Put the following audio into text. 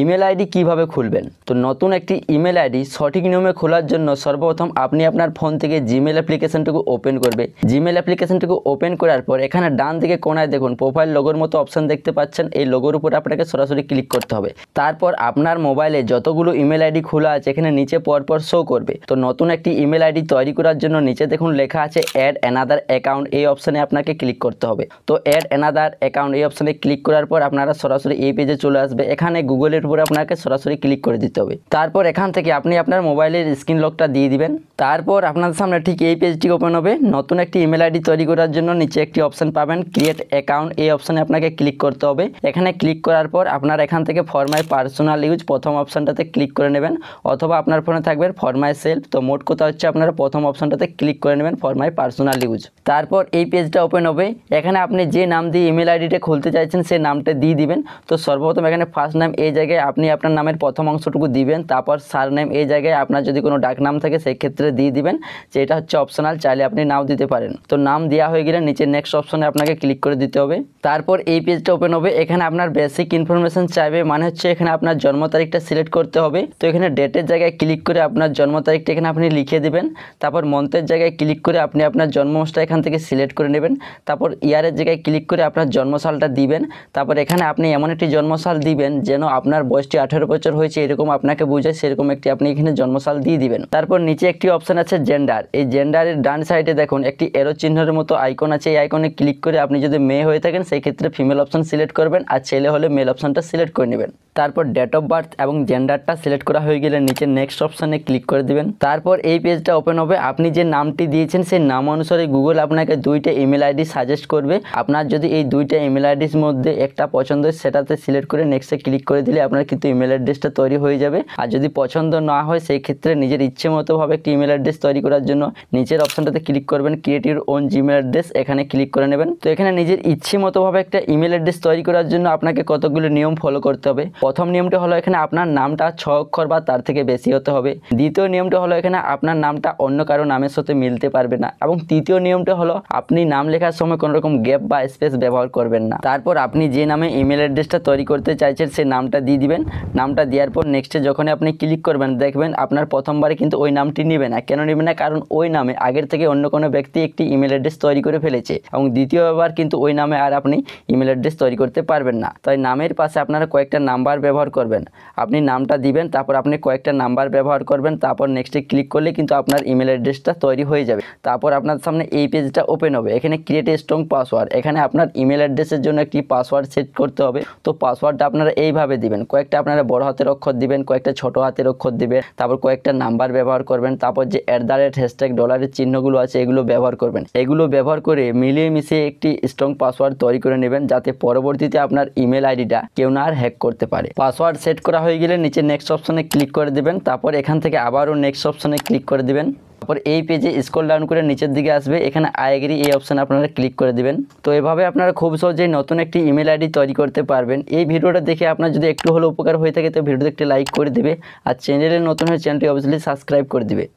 Email ID কিভাবে খুলবেন। তো নতুন একটি ইমেল আইডি সঠিক নিয়মে খোলার জন্য সর্বপ্রথম আপনি আপনার ফোন থেকে জিমেল অ্যাপ্লিকেশনটুকু ওপেন করবে। জিমেল অ্যাপ্লিকেশনটুকু ওপেন করার পর এখানে ডান দিকে কোণায় দেখুন প্রোফাইল লোগোর মতো অপশন দেখতে পাচ্ছেন। এই লোগোর উপর আপনাকে সরাসরি ক্লিক করতে হবে। তারপর আপনার মোবাইলে যতগুলো ইমেল আইডি খোলা আছে এখানে নিচে পরপর শো করবে। তো নতুন একটি ইমেল আইডি তৈরি করার জন্য নিচে দেখুন লেখা আছে অ্যাড অ্যানাদার অ্যাকাউন্ট, এই অপশানে আপনাকে ক্লিক করতে হবে। তো অ্যাড অ্যানাদার অ্যাকাউন্ট এই অপশানে ক্লিক করার পর আপনারা সরাসরি এই পেজে চলে আসবে। এখানে গুগলের উপরে আপনাকে সরাসরি ক্লিক করে দিতে হবে। তারপর এখান থেকে আপনি আপনার মোবাইলের স্ক্রিন লকটা দিয়ে দিবেন। তারপর আপনাদের সামনে ঠিক এই পেজটি ওপেন হবে। নতুন একটি ইমেল আইডি তৈরি করার জন্য নিচে একটি অপশন পাবেন ক্রিয়েট অ্যাকাউন্ট, এই অপশানে আপনাকে ক্লিক করতে হবে। এখানে ক্লিক করার পর আপনার এখান থেকে ফর মাই পার্সোনাল ইউজ প্রথম অপশানটাতে ক্লিক করে নেবেন, অথবা আপনার ফোনে থাকবে ফর মাই সেলফ। তো মোট কথা হচ্ছে আপনারা প্রথম অপশানটাতে ক্লিক করে নেবেন ফর মাই পার্সোনাল ইউজ। তারপর এই পেজটা ওপেন হবে। এখানে আপনি যে নাম দিয়ে ইমেল আইডিটা খুলতে চাইছেন সেই নামটা দিয়ে দিবেন। তো সর্বপ্রথম এখানে ফার্স্ট নেম এই জায়গায় আপনি আপনার নামের প্রথম অংশটুকু দিবেন। তারপর সার নেম এই জায়গায় আপনার যদি কোনো ডাক নাম থাকে সেই ক্ষেত্রে দিয়ে দিবেন, যে এটা হচ্ছে অপশনাল, চাইলে আপনি নাও দিতে পারেন। তো নাম দেওয়া হয়ে গেলে নিচে নেক্সট অপশনে আপনাকে ক্লিক করে দিতে হবে। তারপর এই পেজটা ওপেন হবে। এখানে আপনার বেসিক ইনফরমেশন চাইবে, মানে হচ্ছে এখানে আপনার জন্ম তারিখটা সিলেক্ট করতে হবে। তো এখানে ডেটের জায়গায় ক্লিক করে আপনার জন্ম তারিখটা এখানে আপনি লিখে দেবেন। তারপর মন্থের জায়গায় ক্লিক করে আপনি আপনার জন্মমাসটা এখান থেকে সিলেক্ট করে নেবেন। তারপর ইয়ারের জায়গায় ক্লিক করে আপনার জন্মসালটা দিবেন। তারপর এখানে আপনি এমন একটি জন্মসাল দিবেন যেন আপনার বয়সটি 18 বছর হয়েছে এরকম আপনাকে বোঝায়, সেরকম একটি আপনি এখানে জন্মসাল দিয়ে দিবেন। তারপর নিচে একটি অপশন আছে জেন্ডার। এই জেন্ডারের ডান সাইডে দেখুন একটি এরো চিহ্নের মতো আইকন আছে। এই আইকনে ক্লিক করে আপনি যদি মেয়ে হয়ে থাকেন সেই ক্ষেত্রে ফিমেল অপশন সিলেক্ট করবেন, আর ছেলে হলে মেল অপশনটা সিলেক্ট করে নেবেন। তারপর ডেট অফ বার্থ এবং জেন্ডারটা সিলেক্ট করা হয়ে গেলে নিচে নেক্সট অপশানে ক্লিক করে দিবেন। তারপর এই পেজটা ওপেন হবে। আপনি যে নামটি দিয়েছেন সেই নাম অনুসারে গুগল আপনাকে দুইটা ইমেল আইডি সাজেস্ট করবে। আপনার যদি এই দুইটা ইমেল আইডির মধ্যে একটা পছন্দ হয় সেটাতে সিলেক্ট করে নেক্সটে ক্লিক করে দিলে আপনার কিন্তু ইমেল অ্যাড্রেসটা তৈরি হয়ে যাবে। আর যদি পছন্দ না হয় সেই ক্ষেত্রে নিজের ইচ্ছে মতোভাবে একটি ইমেল অ্যাড্রেস তৈরি করার জন্য নিচের অপশানটাতে ক্লিক করবেন create your own Gmail address, এখানে ক্লিক করে নেবেন। তো এখানে নিজের ইচ্ছে মতোভাবে একটা ইমেল অ্যাড্রেস তৈরি করার জন্য আপনাকে কতগুলো নিয়ম ফলো করতে হবে। প্রথম নিয়মটা হলো এখানে আপনার নামটা 6 অক্ষর বা তার থেকে বেশি হতে হবে। দ্বিতীয় নিয়মটা হলো এখানে আপনার নামটা অন্য কারো নামের সাথে মিলতে পারবে না। এবং তৃতীয় নিয়মটা হলো আপনি নাম লেখার সময় কোনো রকম গ্যাপ বা স্পেস ব্যবহার করবেন না। তারপর আপনি যে নামে ইমেল অ্যাড্রেসটা তৈরি করতে চাইছেন সেই নামটা দিয়ে দিবেন। নামটা দেওয়ার পর নেক্সটে যখন আপনি ক্লিক করবেন দেখবেন আপনার প্রথমবারে কিন্তু ওই নামটি নেবে না। কেন নেবে না? কারণ ওই নামে আগের থেকে অন্য কোনো ব্যক্তি একটি ইমেল অ্যাড্রেস তৈরি করে ফেলেছে এবং দ্বিতীয়বার কিন্তু ওই নামে আর আপনি ইমেল অ্যাড্রেস তৈরি করতে পারবেন না। তাই নামের পাশে আপনারা কয়েকটা নাম্বার ব্যবহার করবেন। আপনি নামটা দিবেন, তারপর আপনি কয়েকটা নাম্বার ব্যবহার করবেন, তারপর নেক্সটে ক্লিক করলে কিন্তু আপনার ইমেল অ্যাড্রেসটা তৈরি হয়ে যাবে। তারপর আপনার সামনে এই পেজটা ওপেন হবে। এখানে ক্রিয়েট এ স্ট্রং পাসওয়ার্ড, এখানে আপনার ইমেল অ্যাড্রেসের জন্য একটি পাসওয়ার্ড সেট করতে হবে। তো পাসওয়ার্ডটা আপনারা এইভাবে দিবেন, কয়েকটা আপনারা বড় হাতের অক্ষর দিবেন, কয়েকটা ছোট হাতের অক্ষর দিবেন, তারপর কয়েকটা নাম্বার ব্যবহার করবেন, তারপর যে @# ডলারের চিহ্নগুলো আছে এগুলো ব্যবহার করবেন। এগুলো ব্যবহার করে মিলিয়ে মিশিয়ে একটি স্ট্রং পাসওয়ার্ড তৈরি করে নেবেন, যাতে পরবর্তীতে আপনার ইমেল আইডিটা কেউ না আর হ্যাক করতে পারে। পাসওয়ার্ড সেট করা হয়ে গেলে নিচে নেক্সট অপশনে ক্লিক করে দেবেন। তারপর এখান থেকে আবারও নেক্সট অপশনে ক্লিক করে দিবেন। তারপর এই পেজে স্ক্রল ডাউন করে নিচের দিকে আসবে, এখানে আই এগ্রি এই অপশানে আপনারা ক্লিক করে দিবেন। তো এভাবে আপনারা খুব সহজেই নতুন একটি ইমেল আইডি তৈরি করতে পারবেন। এই ভিডিওটা দেখে আপনার যদি একটু হলেও উপকার হয়ে থাকে তো ভিডিওতে একটি লাইক করে দিবে, আর চ্যানেলে নতুন হয়ে চ্যানেলটি অবশ্যই সাবস্ক্রাইব করে দিবে।